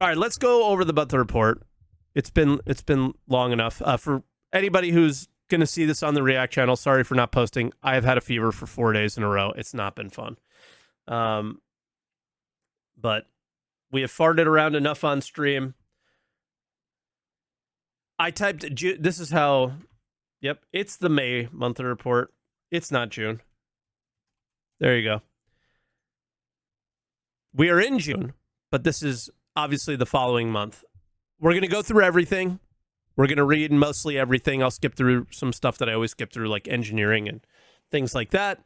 All right, let's go over the monthly report. It's been long enough. For anybody who's going to see this on the React channel, sorry for not posting. I have had a fever for 4 days in a row. It's not been fun. But we have farted around enough on stream. I typed, this is how, yep, it's the May monthly report. It's not June. There you go. We are in June, but this is obviously the following month. We're going to go through everything. We're going to read mostly everything. I'll skip through some stuff that I always skip through, like engineering and things like that,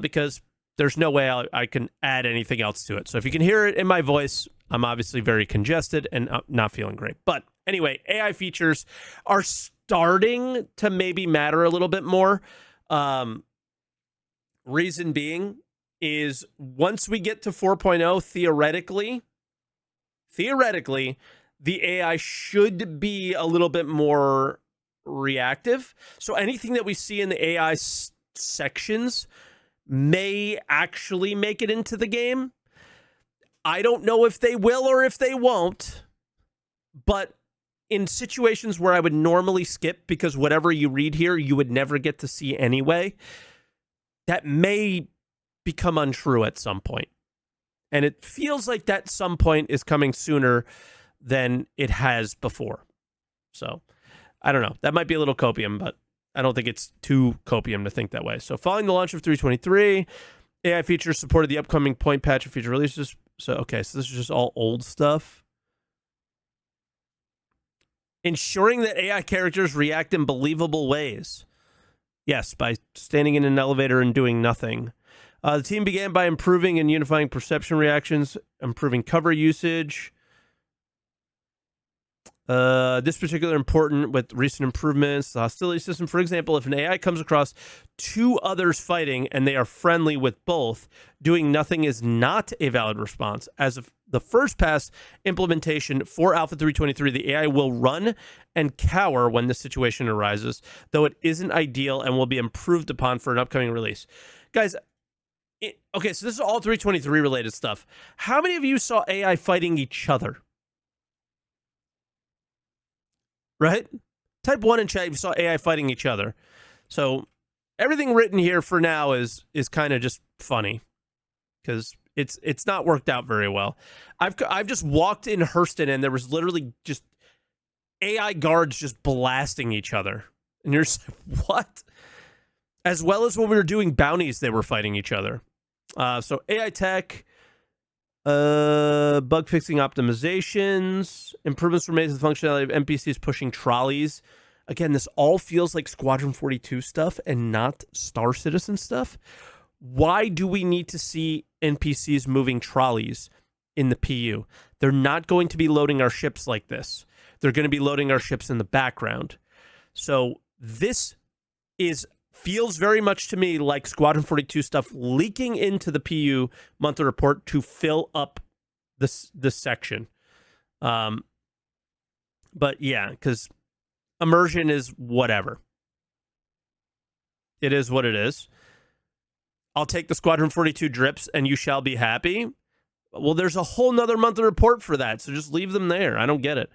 because there's no way I can add anything else to it. So if you can hear it in my voice, I'm obviously very congested and not feeling great. But anyway, AI features are starting to maybe matter a little bit more. Reason being is once we get to 4.0, theoretically, the AI should be a little bit more reactive. So anything that we see in the AI sections may actually make it into the game. I don't know if they will or if they won't, but in situations where I would normally skip because whatever you read here, you would never get to see anyway, that may become untrue at some point. And it feels like that some point is coming sooner than it has before. So I don't know. That might be a little copium, but I don't think it's too copium to think that way. So following the launch of 3.23, AI features supported the upcoming point patch of future releases. So, okay, so this is just all old stuff. Ensuring that AI characters react in believable ways. Yes, by standing in an elevator and doing nothing. The team began by improving and unifying perception reactions, improving cover usage. This particular important with recent improvements. The hostility system, for example, if an AI comes across two others fighting and they are friendly with both, doing nothing is not a valid response. As of the first pass implementation for Alpha 3.23, the AI will run and cower when this situation arises, though it isn't ideal and will be improved upon for an upcoming release. Guys, okay, so this is all 3.23 related stuff. How many of you saw AI fighting each other? Right? Type 1 in chat if you saw AI fighting each other. So everything written here for now is kind of just funny because it's not worked out very well. I've just walked in Hurston and there was literally just AI guards just blasting each other. And you're just like, what? As well as when we were doing bounties, they were fighting each other. So AI tech, bug fixing optimizations, improvements were made to the functionality of NPCs pushing trolleys. Again, this all feels like Squadron 42 stuff and not Star Citizen stuff. Why do we need to see NPCs moving trolleys in the PU? They're not going to be loading our ships like this. They're going to be loading our ships in the background. So this feels very much to me like Squadron 42 stuff leaking into the PU monthly report to fill up this section. But yeah, because immersion is whatever. It is what it is. I'll take the Squadron 42 drips and you shall be happy. Well, there's a whole nother monthly report for that, so just leave them there. I don't get it.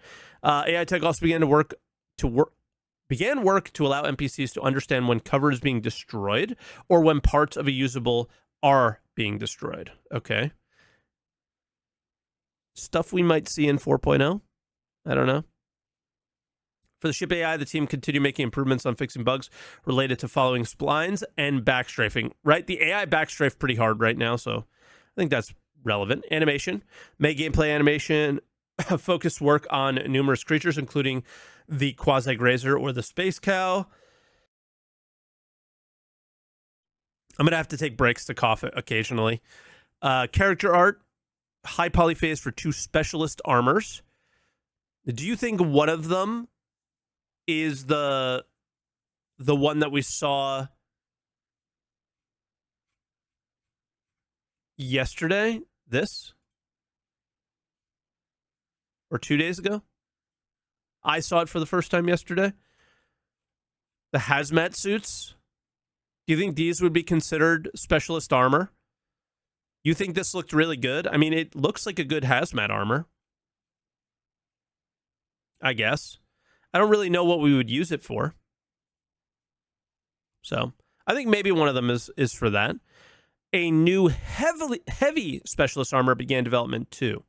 AI Tech also began work to allow NPCs to understand when cover is being destroyed or when parts of a usable are being destroyed. Okay. Stuff we might see in 4.0. I don't know. For the ship AI, the team continued making improvements on fixing bugs related to following splines and backstrafing. Right? The AI backstrafe pretty hard right now, so I think that's relevant. Animation. Made gameplay animation. Focused work on numerous creatures, including the quasi-grazer or the space cow. I'm going to have to take breaks to cough occasionally. Character art. High polyphase for 2 specialist armors. Do you think one of them is the one that we saw yesterday? This? Or 2 days ago? I saw it for the first time yesterday. The hazmat suits. Do you think these would be considered specialist armor? You think this looked really good? I mean, it looks like a good hazmat armor. I guess. I don't really know what we would use it for. So I think maybe one of them is for that. A new heavy specialist armor began development too.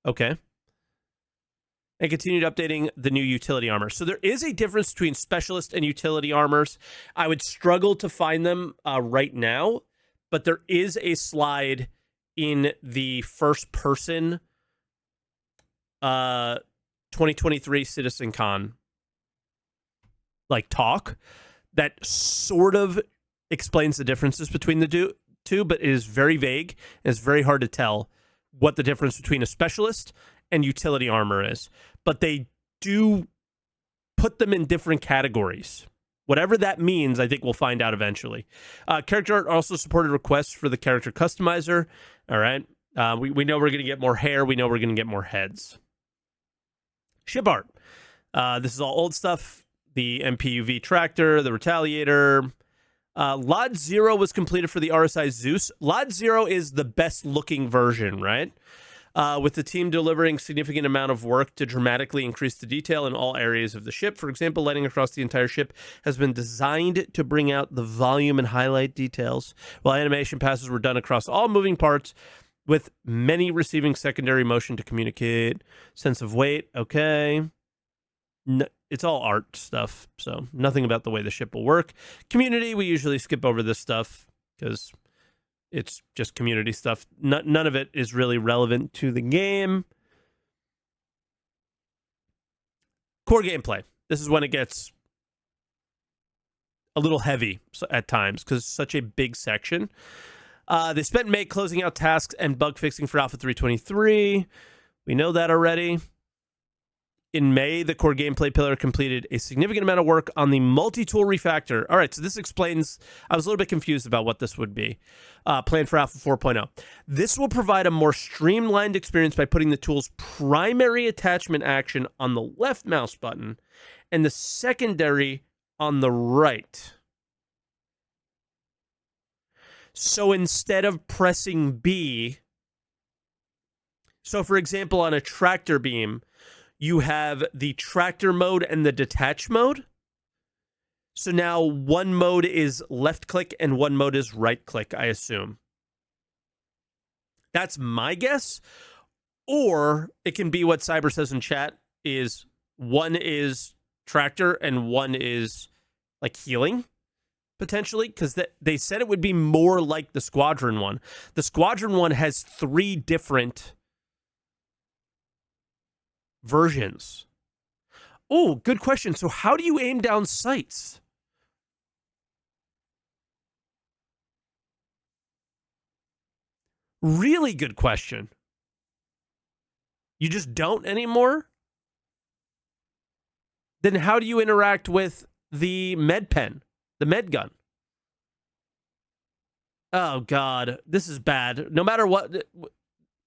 Okay. And continued updating the new utility armor. So there is a difference between specialist and utility armors. I would struggle to find them right now, but there is a slide in the first person 2023 CitizenCon talk that sort of explains the differences between the two, but it is very vague. It's very hard to tell what the difference between a specialist and utility armor is. But they do put them in different categories. Whatever that means, I think we'll find out eventually. Character art also supported requests for the character customizer. All right. We know we're going to get more hair. We know we're going to get more heads. Ship art. This is all old stuff. The MPUV tractor, the Retaliator. Lot 0 was completed for the RSI Zeus. Lot 0 is the best looking version, right? With the team delivering significant amount of work to dramatically increase the detail in all areas of the ship. For example, lighting across the entire ship has been designed to bring out the volume and highlight details, while animation passes were done across all moving parts, with many receiving secondary motion to communicate. Sense of weight, okay. No, it's all art stuff, so nothing about the way the ship will work. Community, we usually skip over this stuff because it's just community stuff. None of it is really relevant to the game. Core gameplay. This is when it gets a little heavy at times because it's such a big section. They spent May closing out tasks and bug fixing for Alpha 3.23. We know that already. In May, the core gameplay pillar completed a significant amount of work on the multi-tool refactor. All right, so this explains... I was a little bit confused about what this would be. Planned for Alpha 4.0. This will provide a more streamlined experience by putting the tool's primary attachment action on the left mouse button and the secondary on the right. So instead of pressing B... So, for example, on a tractor beam... you have the tractor mode and the detach mode. So now one mode is left click and one mode is right click, I assume. That's my guess. Or it can be what Cyber says in chat is one is tractor and one is healing, potentially. Because they said it would be more like the Squadron one. The Squadron one has 3 different versions. Oh, good question. So how do you aim down sights? Really good question. You just don't anymore? Then how do you interact with the med pen, the med gun? Oh God, this is bad. No matter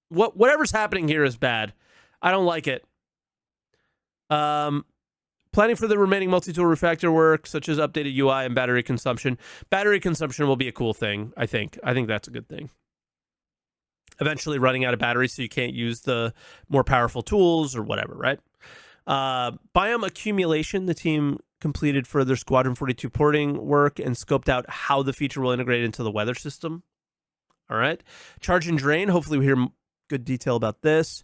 whatever's happening here is bad. I don't like it. Planning for the remaining multi-tool refactor work, such as updated UI and battery consumption. Battery consumption will be a cool thing, I think. I think that's a good thing. Eventually running out of battery so you can't use the more powerful tools or whatever, right? Biome accumulation. The team completed further Squadron 42 porting work and scoped out how the feature will integrate into the weather system. All right. Charge and drain. Hopefully we hear good detail about this.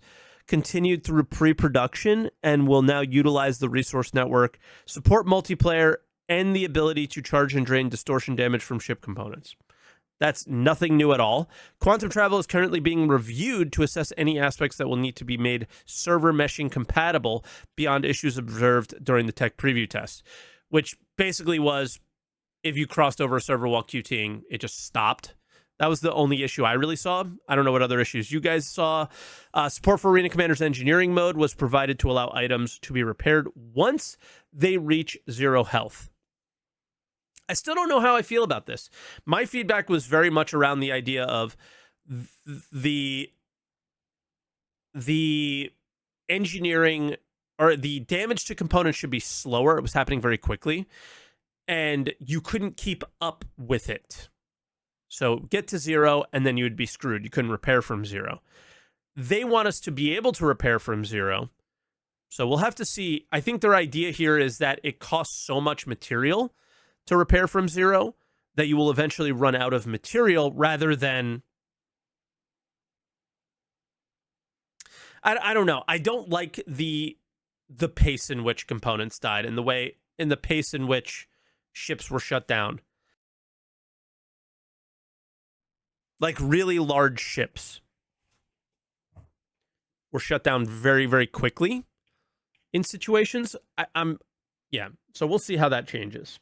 Continued through pre-production and will now utilize the resource network, support multiplayer, and the ability to charge and drain distortion damage from ship components. That's nothing new at all. Quantum travel is currently being reviewed to assess any aspects that will need to be made server meshing compatible beyond issues observed during the tech preview test, which basically was if you crossed over a server while QTing, it just stopped. That was the only issue I really saw. I don't know what other issues you guys saw. Support for Arena Commander's engineering mode was provided to allow items to be repaired once they reach 0 health. I still don't know how I feel about this. My feedback was very much around the idea of the engineering or the damage to components should be slower. It was happening very quickly, and you couldn't keep up with it. So get to 0, and then you would be screwed. You couldn't repair from 0. They want us to be able to repair from 0, So we'll have to see. I think their idea here is that it costs so much material to repair from zero that you will eventually run out of material rather than... I don't know. I don't like the pace in which components died and the pace in which ships were shut down. Like really large ships were shut down very, very quickly in situations. Yeah. So we'll see how that changes.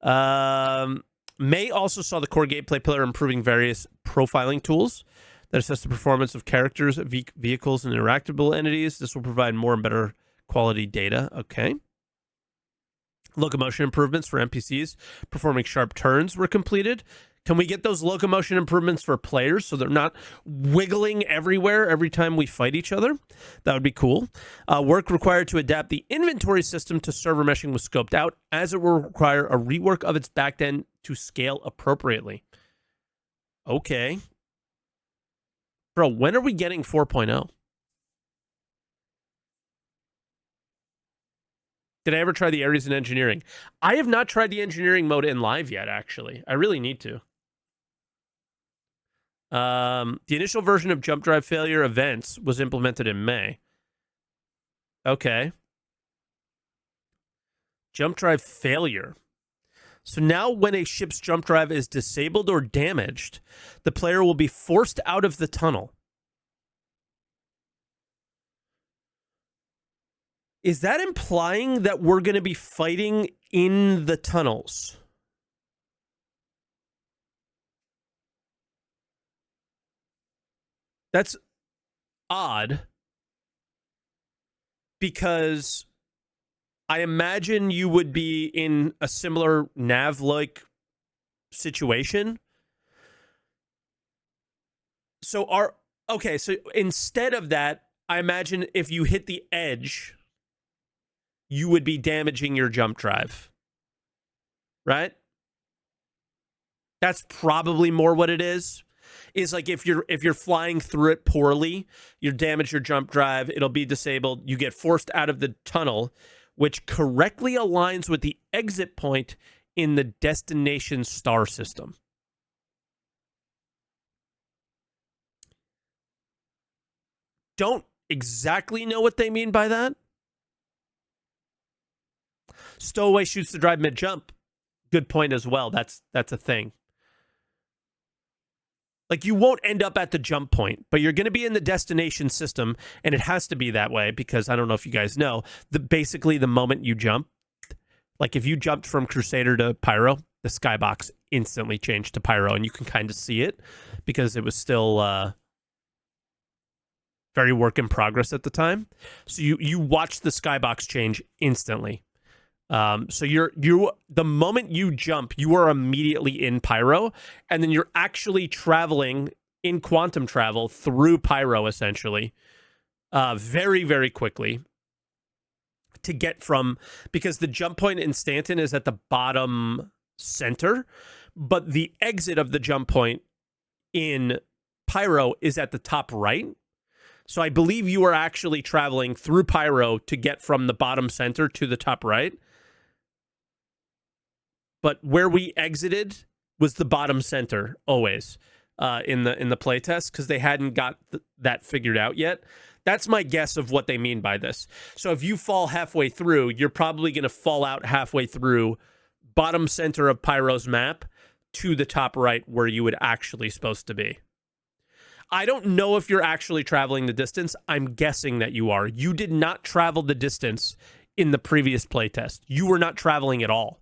May also saw the core gameplay pillar improving various profiling tools that assess the performance of characters, vehicles, and interactable entities. This will provide more and better quality data. Okay. Locomotion improvements for NPCs performing sharp turns were completed. Can we get those locomotion improvements for players so they're not wiggling everywhere every time we fight each other? That would be cool. Work required to adapt the inventory system to server meshing was scoped out, as it will require a rework of its backend to scale appropriately. Okay. Bro, when are we getting 4.0? Did I ever try the areas in engineering? I have not tried the engineering mode in live yet, actually. I really need to. The initial version of jump drive failure events was implemented in May. Okay. Jump drive failure. So now when a ship's jump drive is disabled or damaged, the player will be forced out of the tunnel. Is that implying that we're going to be fighting in the tunnels? That's odd, because I imagine you would be in a similar nav-like situation. So instead of that, I imagine if you hit the edge, you would be damaging your jump drive. Right? That's probably more what it is. Is like if you're flying through it poorly, you damage your jump drive, it'll be disabled, you get forced out of the tunnel, which correctly aligns with the exit point in the destination star system. Don't exactly know what they mean by that. Stowaway shoots the drive mid-jump. Good point as well. That's a thing. Like, you won't end up at the jump point, but you're going to be in the destination system, and it has to be that way because I don't know if you guys know, basically the moment you jump, like if you jumped from Crusader to Pyro, the skybox instantly changed to Pyro, and you can kind of see it because it was still very work in progress at the time. So you watch the skybox change instantly. So the moment you jump, you are immediately in Pyro, and then you're actually traveling in quantum travel through Pyro, essentially, very, very quickly to get from, because the jump point in Stanton is at the bottom center, but the exit of the jump point in Pyro is at the top right. So I believe you are actually traveling through Pyro to get from the bottom center to the top right. But where we exited was the bottom center always in the playtest, because they hadn't got that figured out yet. That's my guess of what they mean by this. So if you fall halfway through, you're probably going to fall out halfway through bottom center of Pyro's map to the top right where you would actually supposed to be. I don't know if you're actually traveling the distance. I'm guessing that you are. You did not travel the distance in the previous playtest. You were not traveling at all.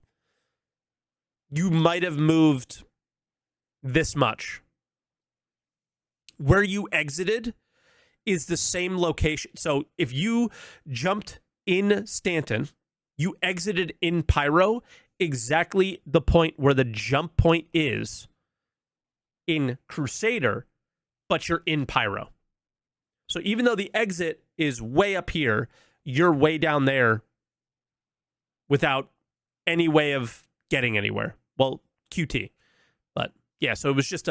You might have moved this much. Where you exited is the same location. So if you jumped in Stanton, you exited in Pyro, exactly the point where the jump point is in Crusader, but you're in Pyro. So even though the exit is way up here, you're way down there without any way of getting anywhere. Well, QT. But yeah, so it was just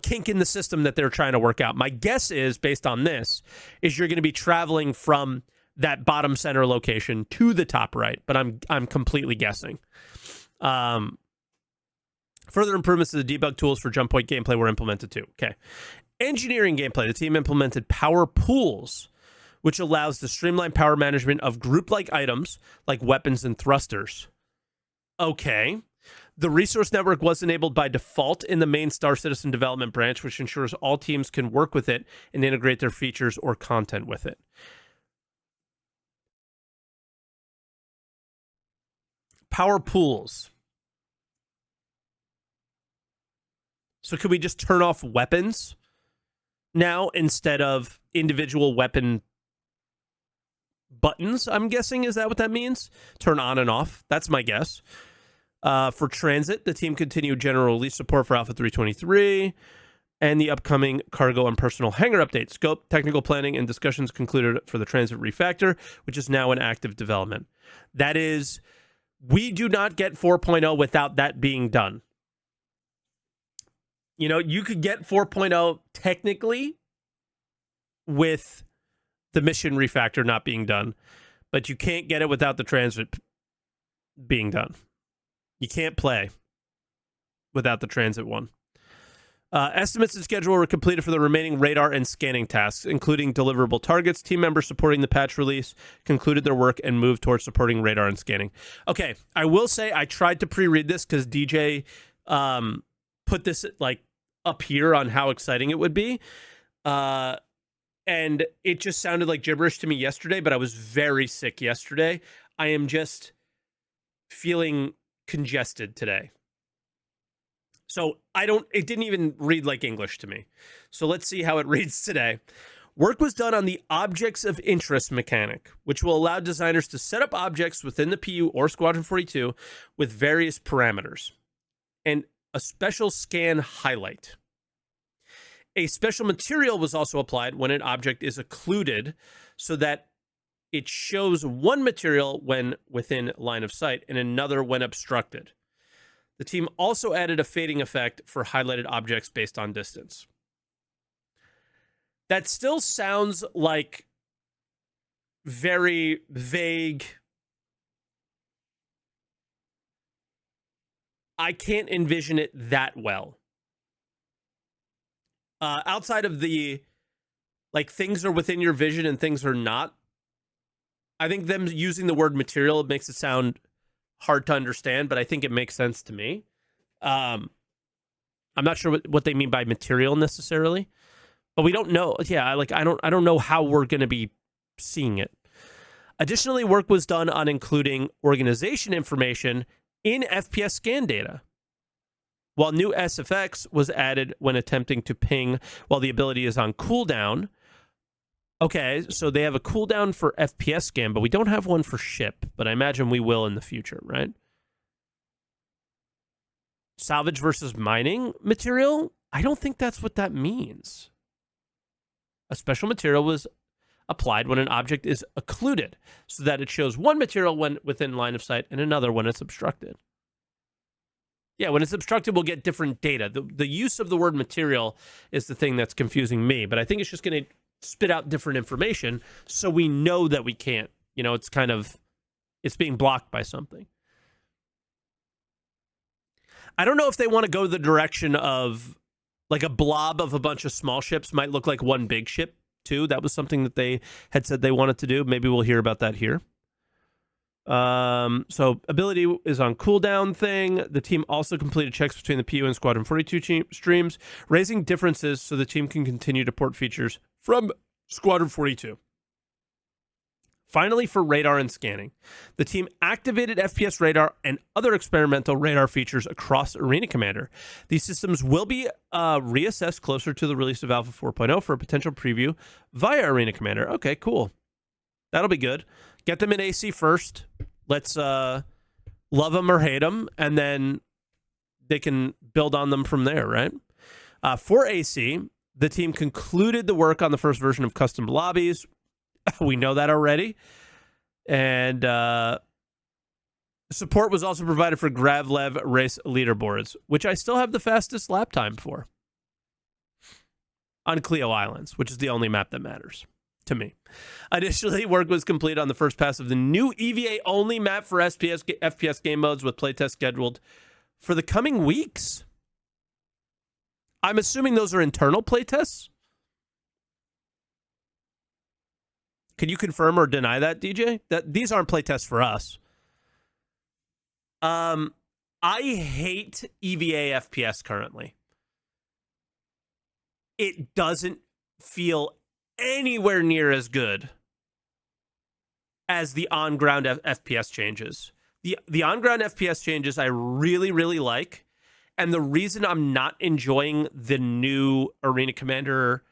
kink in the system that they're trying to work out. My guess is, based on this, is you're going to be traveling from that bottom center location to the top right, but I'm completely guessing. Further improvements to the debug tools for jump point gameplay were implemented too. Okay. Engineering gameplay. The team implemented power pools, which allows the streamlined power management of group-like items like weapons and thrusters. Okay. The resource network was enabled by default in the main Star Citizen development branch, which ensures all teams can work with it and integrate their features or content with it. Power pools. So could we just turn off weapons now instead of individual weapon buttons? I'm guessing, is that what that means? Turn on and off. That's my guess. For transit, the team continued general release support for Alpha 323 and the upcoming cargo and personal hangar update. Scope, technical planning, and discussions concluded for the transit refactor, which is now in active development. That is, we do not get 4.0 without that being done. You could get 4.0 technically with the mission refactor not being done, but you can't get it without the transit being done. You can't play without the transit one. Estimates and schedule were completed for the remaining radar and scanning tasks, including deliverable targets. Team members supporting the patch release concluded their work and moved towards supporting radar and scanning. Okay, I will say I tried to pre-read this because DJ put this up here on how exciting it would be. And it just sounded like gibberish to me yesterday, but I was very sick yesterday. I am just feeling congested today. So it didn't even read like English to me. So let's see how it reads today. Work was done on the objects of interest mechanic, which will allow designers to set up objects within the PU or Squadron 42 with various parameters and a special scan highlight. A special material was also applied when an object is occluded so that it shows one material when within line of sight and another when obstructed. The team also added a fading effect for highlighted objects based on distance. That still sounds like very vague. I can't envision it that well. Outside of the, things are within your vision and things are not. I think them using the word material makes it sound hard to understand, but I think it makes sense to me. I'm not sure what they mean by material necessarily, but we don't know. Yeah, I don't know how we're going to be seeing it. Additionally, work was done on including organization information in FPS scan data, while new SFX was added when attempting to ping while the ability is on cooldown. Okay, so they have a cooldown for FPS scan, but we don't have one for ship, but I imagine we will in the future, right? Salvage versus mining material? I don't think that's what that means. A special material was applied when an object is occluded, so that it shows one material when within line of sight and another when it's obstructed. Yeah, when it's obstructed, we'll get different data. The use of the word material is the thing that's confusing me, but I think it's just going to spit out different information so we know that we can't. It's being blocked by something. I don't know if they want to go the direction of a blob of a bunch of small ships might look like one big ship too. That was something that they had said they wanted to do. Maybe we'll hear about that here. So ability is on cooldown thing. The team also completed checks between the PU and Squadron 42 streams, raising differences so the team can continue to port features from Squadron 42. Finally, for radar and scanning, the team activated FPS radar and other experimental radar features across Arena Commander. These systems will be reassessed closer to the release of Alpha 4.0 for a potential preview via Arena Commander. Okay, cool. That'll be good. Get them in AC first. Let's love them or hate them, and then they can build on them from there, right? For AC, the team concluded the work on the first version of custom lobbies. We know that already. And support was also provided for Gravlev race leaderboards, which I still have the fastest lap time for. on Clio Islands, which is the only map that matters to me. Initially, work was completed on the first pass of the new EVA-only map for FPS game modes, with playtests scheduled for the coming weeks. I'm assuming those are internal playtests. Can you confirm or deny that, DJ? That these aren't playtests for us. I hate EVA FPS currently. It doesn't feel anywhere near as good as the on-ground FPS changes. The on-ground FPS changes I really, really like. And the reason I'm not enjoying the new Arena Commander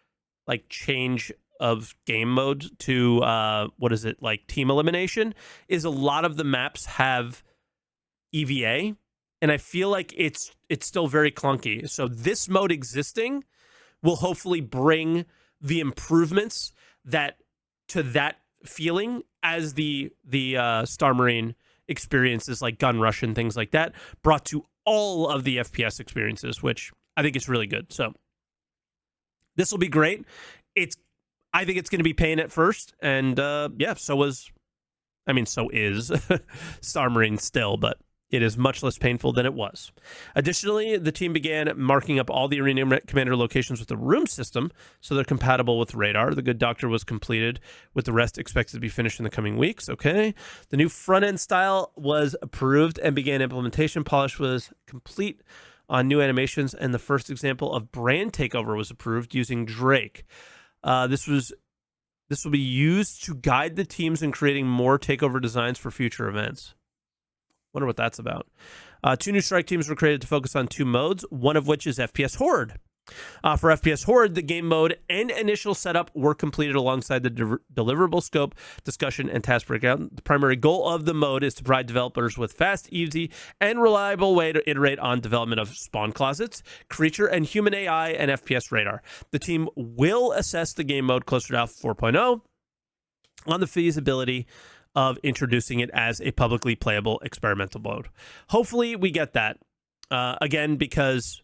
like change of game mode to like team elimination is a lot of the maps have EVA, and I feel like it's still very clunky. So this mode existing will hopefully bring the improvements that feeling as the Star Marine experiences like Gun Rush and things like that brought to all of the FPS experiences, which I think is really good. So this will be great. I think it's going to be pain at first, and so is Star Marine still, but it is much less painful than it was. Additionally, the team began marking up all the Arena Commander locations with the room system so they're compatible with radar. The Good Doctor was completed, with the rest expected to be finished in the coming weeks. Okay. The new front-end style was approved and began implementation. Polish was complete on new animations, and the first example of brand takeover was approved using Drake. This will be used to guide the teams in creating more takeover designs for future events. Wonder what that's about. 2 new strike teams were created to focus on 2 modes, one of which is FPS Horde. For FPS Horde, the game mode and initial setup were completed alongside the deliverable scope, discussion, and task breakout. The primary goal of the mode is to provide developers with fast, easy, and reliable way to iterate on development of spawn closets, creature and human AI, and FPS radar. The team will assess the game mode closer to Alpha 4.0 on the feasibility of introducing it as a publicly playable experimental mode. Hopefully we get that. Again, because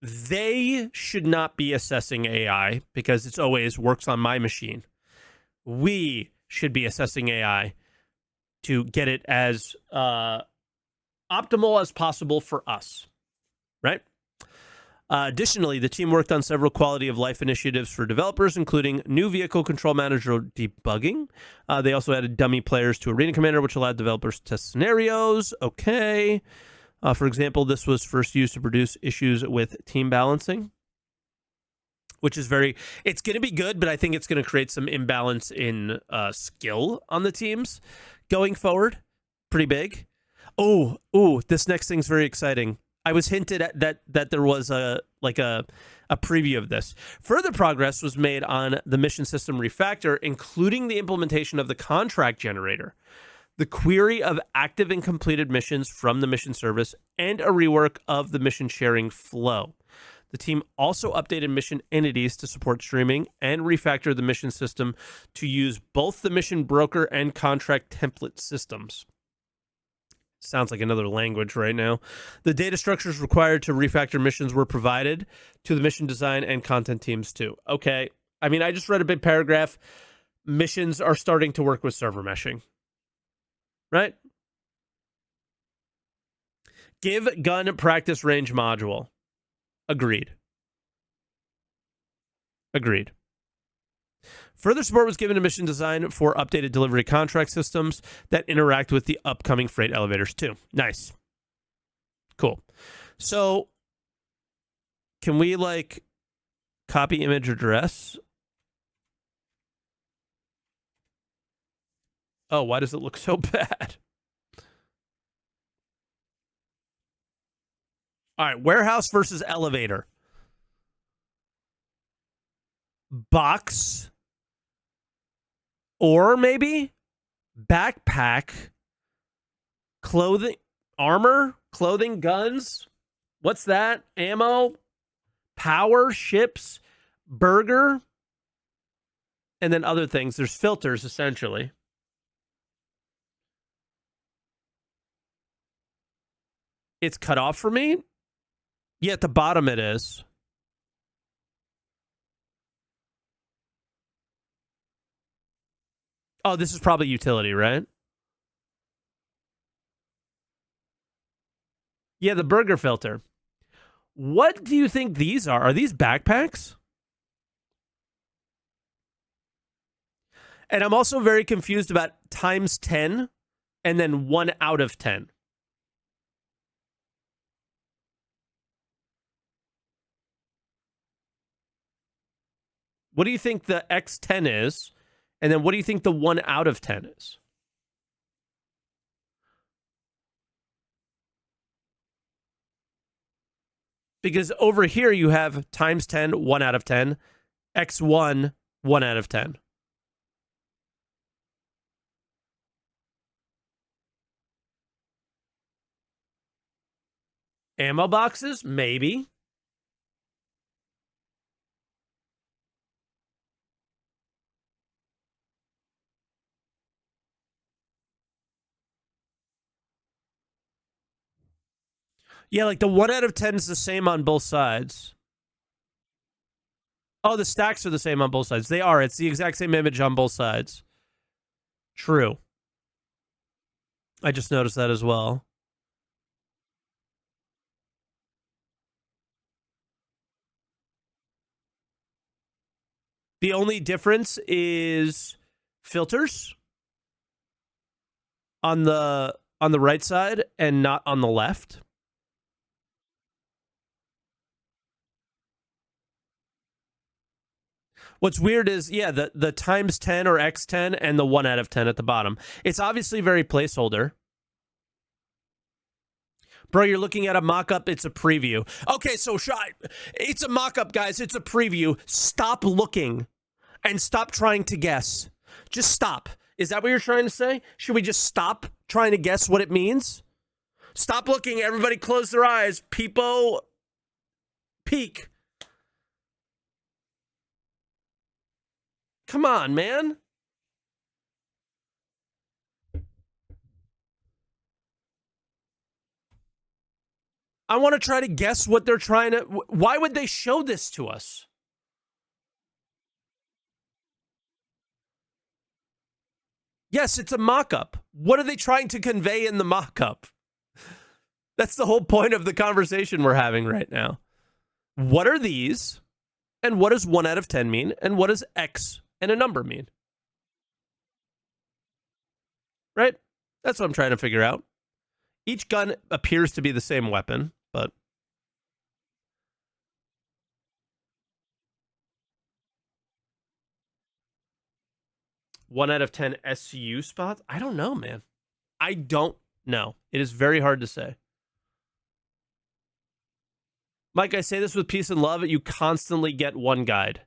they should not be assessing AI because it's always works on my machine. We should be assessing AI to get it as optimal as possible for us, right? Additionally, the team worked on several quality of life initiatives for developers, including new vehicle control manager debugging. They also added dummy players to Arena Commander, which allowed developers to test scenarios. Okay. For example, this was first used to produce issues with team balancing, which is it's going to be good, but I think it's going to create some imbalance in skill on the teams going forward. Pretty big. Oh, this next thing's very exciting. I was hinted at that there was a preview of this. Further progress was made on the mission system refactor, including the implementation of the contract generator, the query of active and completed missions from the mission service, and a rework of the mission sharing flow. The team also updated mission entities to support streaming and refactored the mission system to use both the mission broker and contract template systems. Sounds like another language right now. The data structures required to refactor missions were provided to the mission design and content teams too. Okay. I mean, I just read a big paragraph. Missions are starting to work with server meshing. Right? Give gun practice range module. Agreed. Further support was given to mission design for updated delivery contract systems that interact with the upcoming freight elevators too. Nice. Cool. So can we copy image address? Oh, why does it look so bad? All right, warehouse versus elevator. Box. Or maybe backpack, clothing, armor, clothing, guns. What's that? Ammo, power, ships, burger, and then other things. There's filters, essentially. It's cut off for me? Yeah, at the bottom it is. Oh, this is probably utility, right? Yeah, the burger filter. What do you think these are? Are these backpacks? And I'm also very confused about times 10 and then 1 out of 10. What do you think the X10 is? And then what do you think the 1 out of 10 is? Because over here you have times 10, 1 out of 10, X1, 1 out of 10. Ammo boxes? Maybe. Yeah, like the 1 out of 10 is the same on both sides. Oh, the stacks are the same on both sides. They are. It's the exact same image on both sides. True. I just noticed that as well. The only difference is filters on the right side and not on the left. What's weird is, yeah, the times 10 or X10 and the 1 out of 10 at the bottom. It's obviously very placeholder. Bro, you're looking at a mock-up. It's a preview. Okay, so it's a mock-up, guys. It's a preview. Stop looking and stop trying to guess. Just stop. Is that what you're trying to say? Should we just stop trying to guess what it means? Stop looking. Everybody close their eyes. People peek. Come on, man. I want to try to guess what they're trying to... Why would they show this to us? Yes, it's a mock-up. What are they trying to convey in the mock-up? That's the whole point of the conversation we're having right now. What are these? And what does 1 out of 10 mean? And what does X and a number mean? Right? That's what I'm trying to figure out. Each gun appears to be the same weapon, but... One out of 10 SU spots? I don't know, man. I don't know. It is very hard to say. Mike, I say this with peace and love. You constantly get one guide.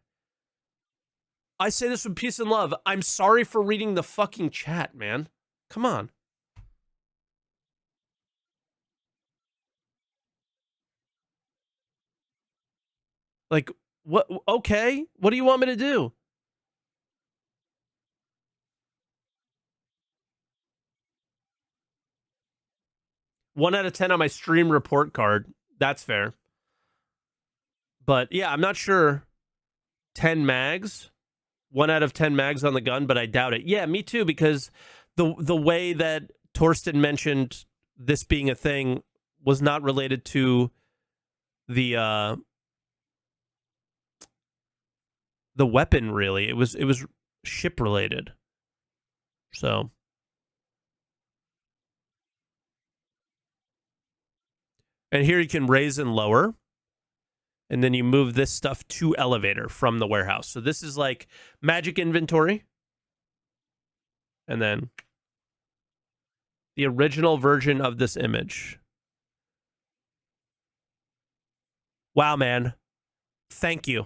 I say this with peace and love. I'm sorry for reading the fucking chat, man. Come on. Like, what? Okay. What do you want me to do? One out of 10 on my stream report card. That's fair. But yeah, I'm not sure. 10 mags. 1 out of 10 mags on the gun, but I doubt it. Yeah, me too, because the way that Torsten mentioned this being a thing was not related to the weapon, really. It was ship related. So and here you can raise and lower. And then you move this stuff to elevator from the warehouse. So this is like magic inventory. And then the original version of this image. Wow, man. Thank you.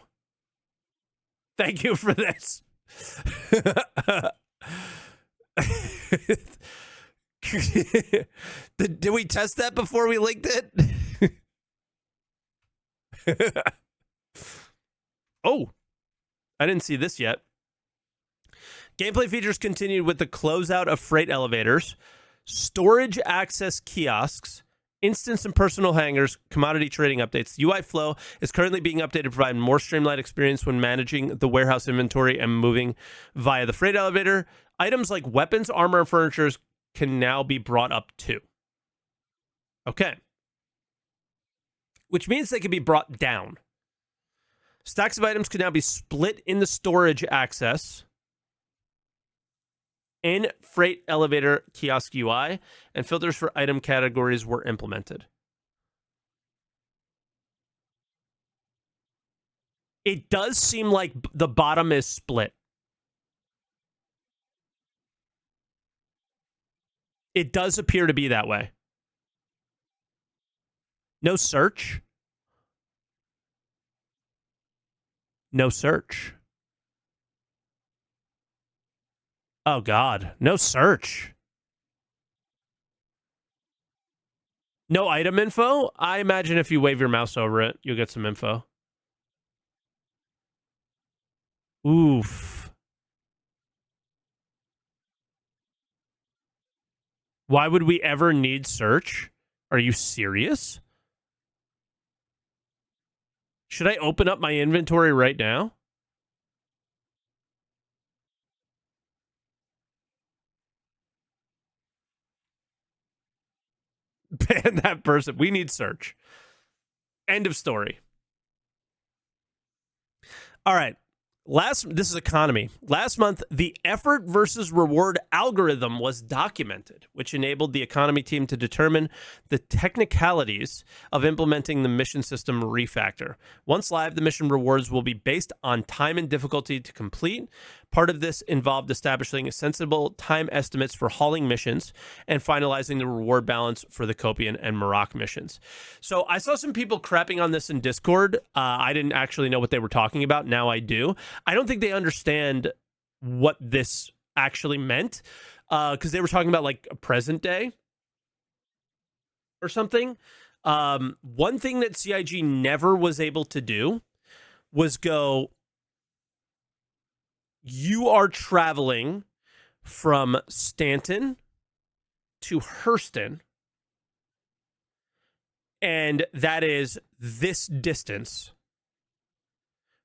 Thank you for this. Did we test that before we linked it? Oh, I didn't see this yet. Gameplay features continued with the closeout of freight elevators, storage access kiosks, instance and personal hangars, commodity trading updates. The UI flow is currently being updated to provide more streamlined experience when managing the warehouse inventory and moving via the freight elevator. Items like weapons, armor, and furniture can now be brought up too. Okay. Which means they can be brought down. Stacks of items can now be split in the storage access in freight elevator kiosk UI, and filters for item categories were implemented. It does seem like the bottom is split. It does appear to be that way. No search. No search. Oh, God. No search. No item info? I imagine if you wave your mouse over it, you'll get some info. Oof. Why would we ever need search? Are you serious? Should I open up my inventory right now? Ban that person. We need search. End of story. All right. This is economy. Last month, the effort versus reward algorithm was documented, which enabled the economy team to determine the technicalities of implementing the mission system refactor. Once live, the mission rewards will be based on time and difficulty to complete. Part of this involved establishing sensible time estimates for hauling missions and finalizing the reward balance for the Copian and Maroc missions. So I saw some people crapping on this in Discord. I didn't actually know what they were talking about. Now I do. I don't think they understand what this actually meant, because they were talking about like a present day or something. One thing that CIG never was able to do was go, you are traveling from Stanton to Hurston, and that is this distance,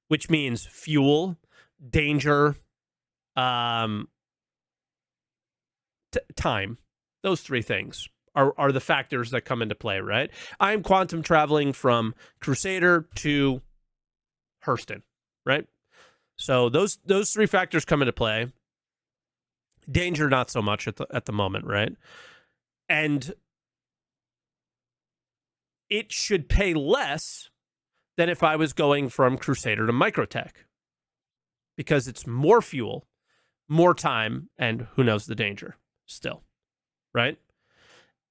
which means fuel, danger, time. Those three things are the factors that come into play, right? I'm quantum traveling from Crusader to Hurston, right? So those three factors come into play. Danger, not so much at the moment, right? And it should pay less than if I was going from Crusader to Microtech, because it's more fuel, more time, and who knows the danger still, right?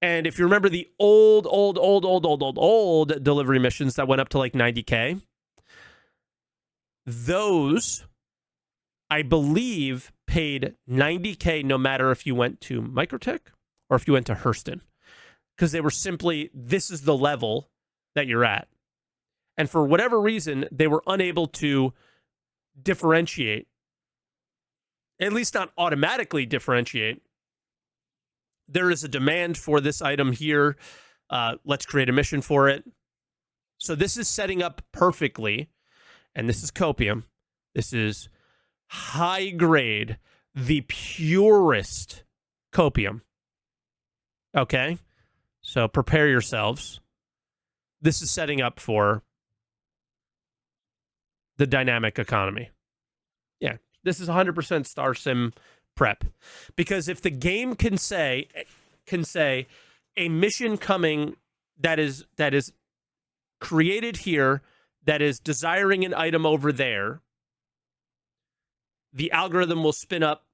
And if you remember the old delivery missions that went up to like 90K, those, I believe, paid 90K no matter if you went to Microtech or if you went to Hurston, because they were simply, this is the level that you're at. And for whatever reason, they were unable to differentiate, at least not automatically differentiate. There is a demand for this item here. Let's create a mission for it. So this is setting up perfectly. And this is copium. This is high grade, the purest copium. Okay? So prepare yourselves. This is setting up for the dynamic economy. Yeah, this is 100% Star Sim prep. Because if the game can say a mission coming that is created here, that is desiring an item over there, the algorithm will spin up,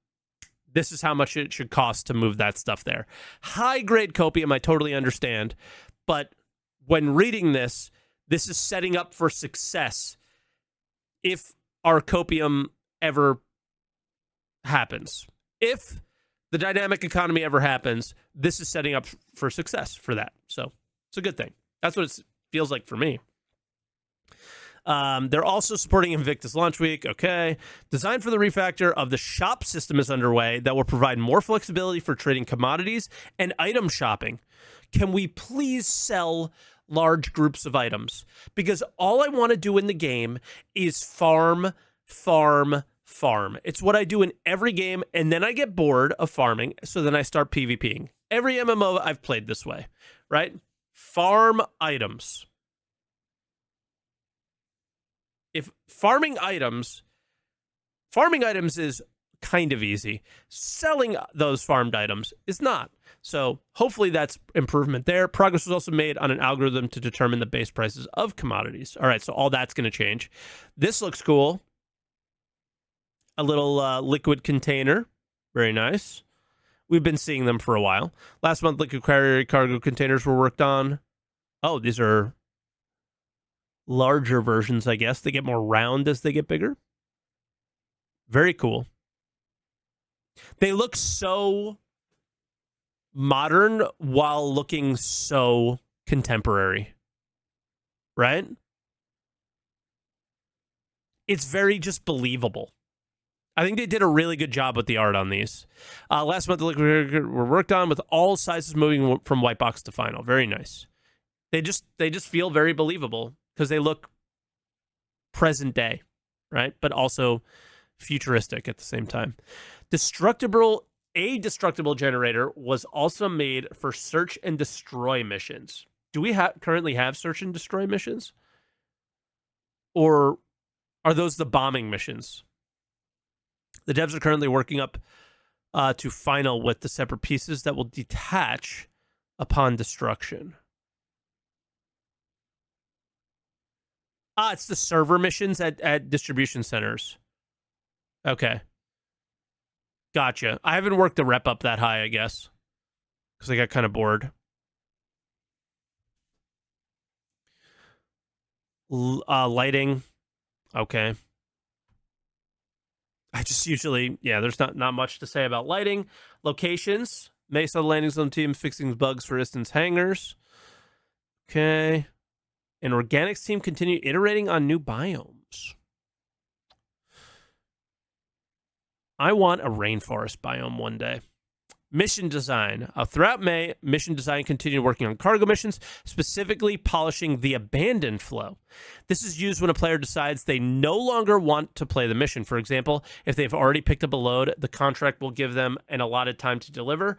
this is how much it should cost to move that stuff there. High grade copium, I totally understand. But when reading this, this is setting up for success if our copium ever happens. If the dynamic economy ever happens, this is setting up for success for that. So it's a good thing. That's what it feels like for me. They're also supporting Invictus Launch Week. Okay. Design for the refactor of the shop system is underway that will provide more flexibility for trading commodities and item shopping. Can we please sell large groups of items? Because all I want to do in the game is farm, farm. It's what I do in every game, and then I get bored of farming, so then I start PvPing. Every MMO I've played this way, right? Farm items. If farming items is kind of easy. Selling those farmed items is not. So hopefully that's improvement there. Progress was also made on an algorithm to determine the base prices of commodities. All right, so all that's going to change. This looks cool. A little liquid container. Very nice. We've been seeing them for a while. Last month, liquid cargo containers were worked on. Oh, these are larger versions, I guess. They get more round as they get bigger. Very cool. They look so modern while looking so contemporary, right? It's very just believable. I think they did a really good job with the art on these. Last month, the liquid were worked on with all sizes moving from white box to final. Very nice. They just feel very believable because they look present day, right? But also futuristic at the same time. A destructible generator was also made for search and destroy missions. Do we currently have search and destroy missions? Or are those the bombing missions? The devs are currently working up to final with the separate pieces that will detach upon destruction. It's the server missions at distribution centers. Okay. Gotcha. I haven't worked the rep up that high, I guess, because I got kind of bored. Lighting. Okay. I just usually, there's not much to say about lighting. Locations. Mesa landing zone team fixing bugs for instance hangars. Okay. And organics team continue iterating on new biomes. I want a rainforest biome one day. Mission design. Throughout May, mission design continued working on cargo missions, specifically polishing the abandoned flow. This is used when a player decides they no longer want to play the mission. For example, if they've already picked up a load, the contract will give them an allotted time to deliver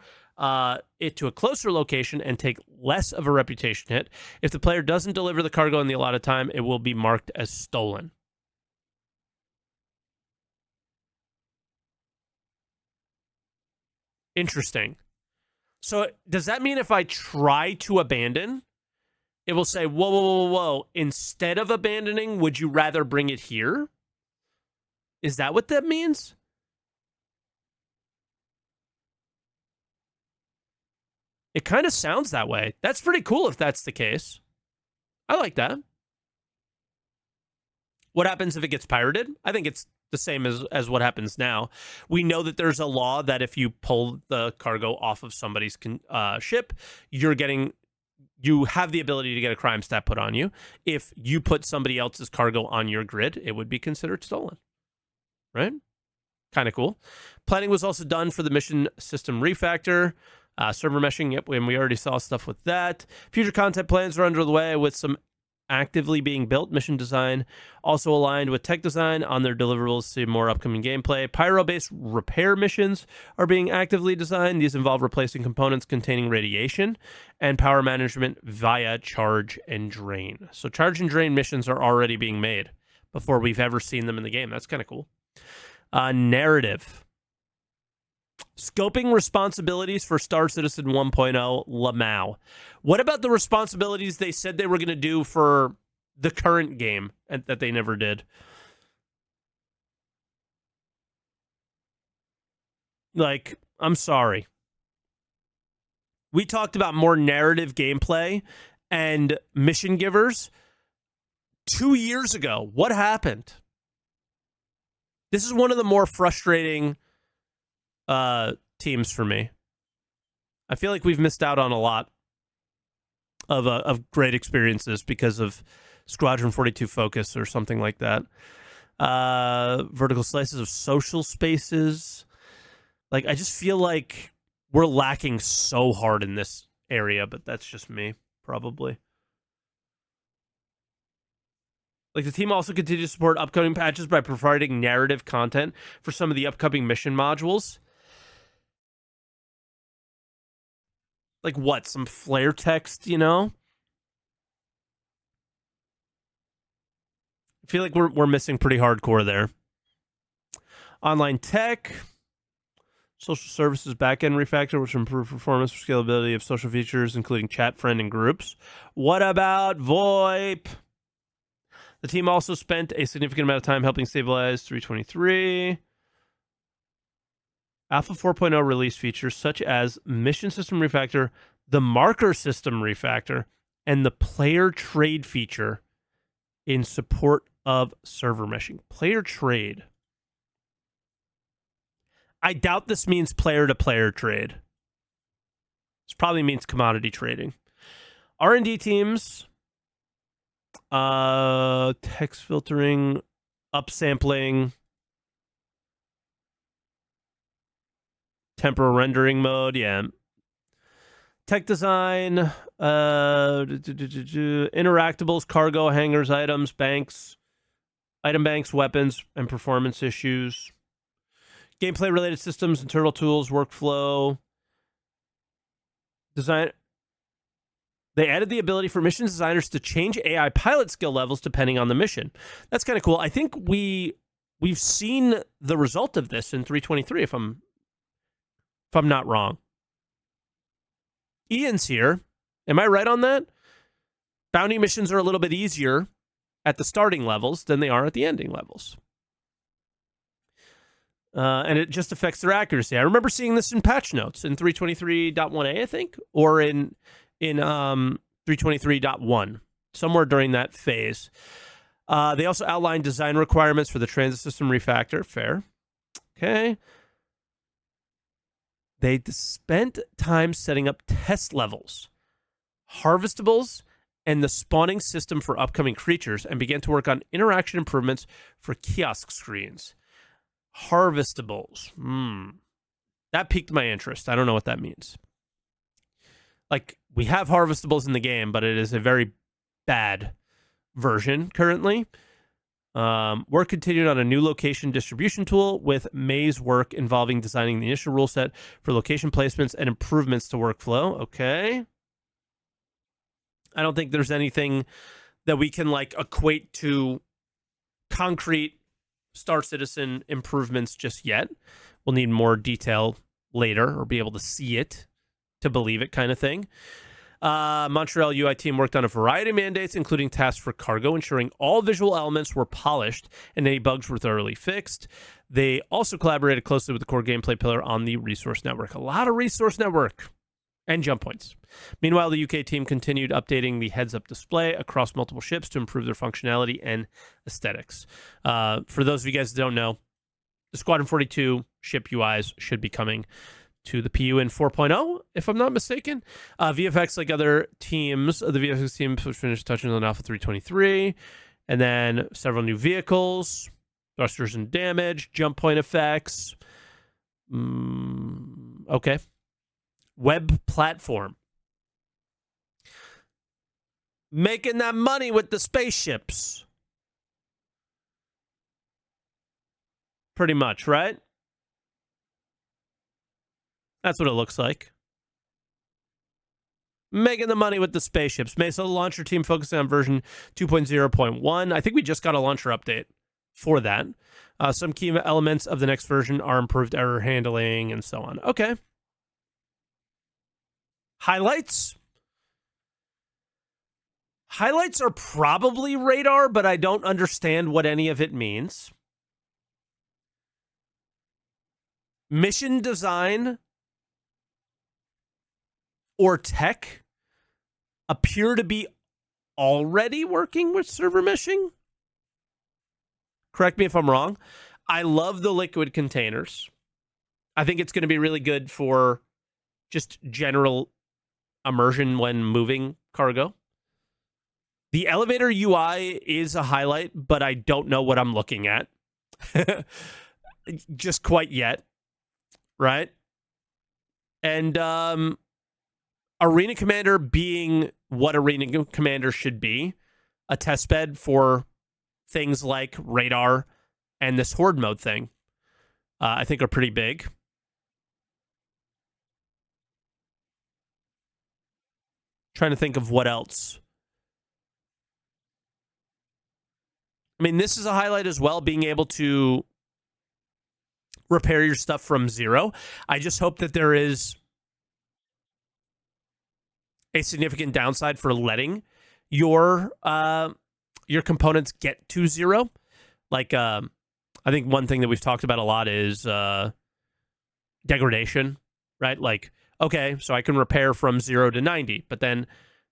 it to a closer location and take less of a reputation hit. If the player doesn't deliver the cargo in the allotted time, it will be marked as stolen. Interesting. So does that mean if I try to abandon, it will say, whoa, whoa, whoa, whoa, instead of abandoning, would you rather bring it here? Is that what that means? It kind of sounds that way. That's pretty cool if that's the case. I like that. What happens if it gets pirated? I think it's the same as what happens now. We know that there's a law that if you pull the cargo off of somebody's ship, you have the ability to get a crime stat put on you. If you put somebody else's cargo on your grid, it would be considered stolen. Right? Kind of cool. Planning was also done for the mission system refactor. Server meshing, yep, and we already saw stuff with that. Future content plans are under the way with some actively being built. Mission design also aligned with tech design on their deliverables to see more upcoming gameplay. Pyro-based repair missions are being actively designed. These involve replacing components containing radiation and power management via charge and drain. So charge and drain missions are already being made before we've ever seen them in the game. That's kind of cool. Narrative. Scoping responsibilities for Star Citizen 1.0 Lamau. What about the responsibilities they said they were going to do for the current game and that they never did? Like, I'm sorry. We talked about more narrative gameplay and mission givers 2 years ago. What happened? This is one of the more frustrating teams for me. I feel like we've missed out on a lot of great experiences because of Squadron 42 Focus or something like that. Vertical slices of social spaces. Like, I just feel like we're lacking so hard in this area, but that's just me, probably. Like, the team also continues to support upcoming patches by providing narrative content for some of the upcoming mission modules. Like what? Some flare text, you know? I feel like we're missing pretty hardcore there. Online tech, social services backend refactor, which improve performance for scalability of social features, including chat, friend, and groups. What about VoIP? The team also spent a significant amount of time helping stabilize 323. Alpha 4.0 release features such as mission system refactor, the marker system refactor, and the player trade feature in support of server meshing. Player trade. I doubt this means player-to-player trade. This probably means commodity trading. R&D teams, text filtering, upsampling, temporal rendering mode, yeah. Tech design, interactables, cargo, hangars, items, banks, item banks, weapons, and performance issues. Gameplay-related systems, internal tools, workflow, design. They added the ability for mission designers to change AI pilot skill levels depending on the mission. That's kind of cool. I think we've seen the result of this in 323, if I'm not wrong. Ian's here. Am I right on that? Bounty missions are a little bit easier at the starting levels than they are at the ending levels. And it just affects their accuracy. I remember seeing this in patch notes in 323.1a, I think, or in 323.1, somewhere during that phase. They also outlined design requirements for the transit system refactor. Fair. Okay. They spent time setting up test levels, harvestables, and the spawning system for upcoming creatures, and began to work on interaction improvements for kiosk screens. Harvestables. That piqued my interest. I don't know what that means. Like, we have harvestables in the game, but it is a very bad version currently. Work continued on a new location distribution tool with May's work involving designing the initial rule set for location placements and improvements to workflow. Okay. I don't think there's anything that we can like equate to concrete Star Citizen improvements just yet. We'll need more detail later or be able to see it to believe it kind of thing. Montreal UI team worked on a variety of mandates, including tasks for cargo, ensuring all visual elements were polished and any bugs were thoroughly fixed. They also collaborated closely with the core gameplay pillar on the resource network. A lot of resource network and jump points. Meanwhile, the UK team continued updating the heads-up display across multiple ships to improve their functionality and aesthetics. For those of you guys that don't know, the Squadron 42 ship UIs should be coming to the PU in 4.0, if I'm not mistaken. VFX, like other teams, the VFX team finished touching on Alpha 323, and then several new vehicles, thrusters and damage, jump point effects. Okay. Web platform. Making that money with the spaceships. Pretty much, right? That's what it looks like. Making the money with the spaceships. Mesa launcher team focusing on version 2.0.1. I think we just got a launcher update for that. Some key elements of the next version are improved error handling and so on. Okay. Highlights. Highlights are probably radar, but I don't understand what any of it means. Mission design or tech appear to be already working with server meshing. Correct me if I'm wrong. I love the liquid containers. I think it's going to be really good for just general immersion when moving cargo. The elevator UI is a highlight, but I don't know what I'm looking at. Just quite yet. Right? And Arena Commander being what Arena Commander should be, a testbed for things like radar and this horde mode thing, I think are pretty big. Trying to think of what else. I mean, this is a highlight as well, being able to repair your stuff from zero. I just hope that there is a significant downside for letting your components get to zero. Like, I think one thing that we've talked about a lot is degradation, right? Like, okay, so I can repair from 0 to 90, but then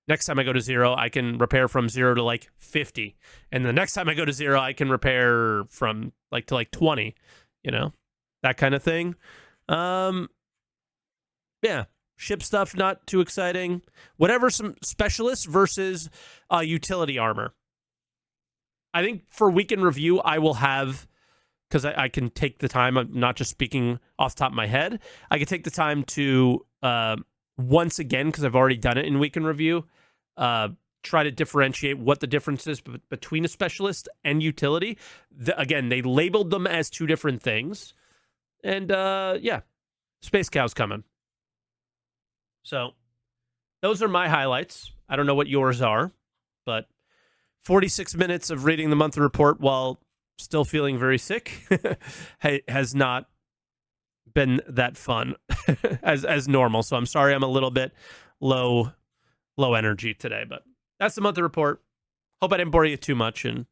next time I go to 0, I can repair from 0 to like 50. And the next time I go to 0, I can repair from like to like 20, you know, that kind of thing. Yeah, ship stuff, not too exciting. Whatever, some specialists versus utility armor. I think for weekend review, I will have, because I can take the time, I'm not just speaking off the top of my head, I can take the time to, once again, because I've already done it in weekend review, try to differentiate what the difference is between a specialist and utility. Again, they labeled them as two different things. And yeah, Space Cow's coming. So those are my highlights. I don't know what yours are, but 46 minutes of reading the monthly report while still feeling very sick has not been that fun as normal. So I'm sorry I'm a little bit low energy today, but that's the monthly report. Hope I didn't bore you too much, and